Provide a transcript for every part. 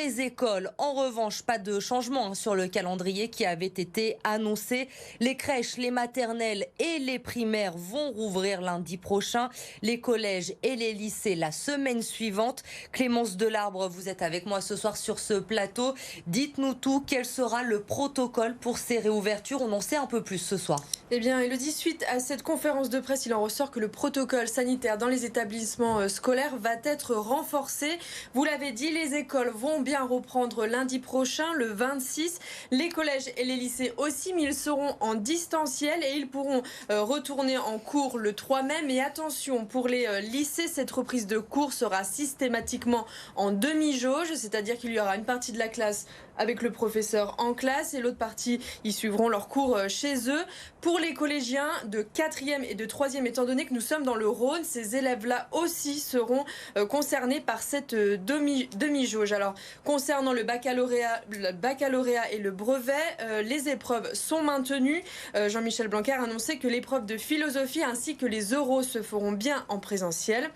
les écoles, en revanche, pas de changement sur le calendrier qui avait été annoncé. Les crèches, les maternelles et les primaires vont rouvrir lundi prochain. Les collèges et les lycées la semaine suivante. Clémence Delarbre, vous êtes avec moi ce soir sur ce plateau. Dites-nous tout, quel sera le protocole pour ces réouvertures? On en sait un peu plus ce soir. Eh bien, Elodie, suite à cette conférence de presse, il en ressort que le protocole sanitaire dans les établissements scolaires va être renforcé. Vous l'avez dit, les écoles vont bien reprendre lundi prochain, le 26. Les collèges et les lycées aussi, mais ils seront en distanciel et ils pourront retourner en cours le 3 mai. Mais attention, pour les lycées, cette reprise de cours sera systématiquement en demi-jauge, c'est-à-dire qu'il y aura une partie de la classe avec le professeur en classe et l'autre partie, ils suivront leurs cours chez eux. Pour les collégiens de 4e et de 3e, étant donné que nous sommes dans le Rhône, ces élèves-là aussi seront concernés par cette demi-jauge. Alors, concernant le baccalauréat et le brevet, les épreuves sont maintenues. Jean-Michel Blanquer a annoncé que l'épreuve de philosophie ainsi que les oraux se feront bien en présentiel,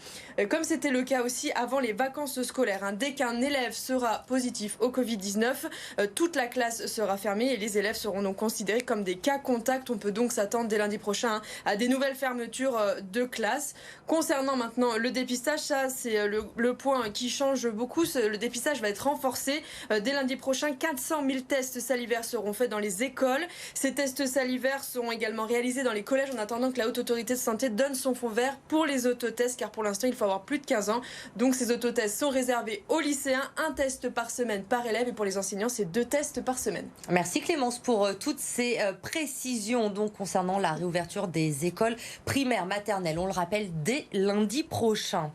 comme c'était le cas aussi avant les vacances scolaires. Dès qu'un élève sera positif au Covid-19, toute la classe sera fermée et les élèves seront donc considérés comme des cas contacts. On peut donc s'attendre dès lundi prochain à des nouvelles fermetures de classe. Concernant maintenant le dépistage, ça c'est le point qui change beaucoup. Le dépistage va être renforcé. Dès lundi prochain, 400 000 tests salivaires seront faits dans les écoles. Ces tests salivaires seront également réalisés dans les collèges en attendant que la Haute Autorité de Santé donne son fond vert pour les autotests, car pour l'instant il faut avoir plus de 15 ans. Donc ces autotests sont réservés aux lycéens, un test par semaine par élève, et pour les enseignants c'est 2 tests par semaine. Merci Clémence pour toutes ces précisions donc concernant la réouverture des écoles primaires, maternelles. On le rappelle dès lundi prochain.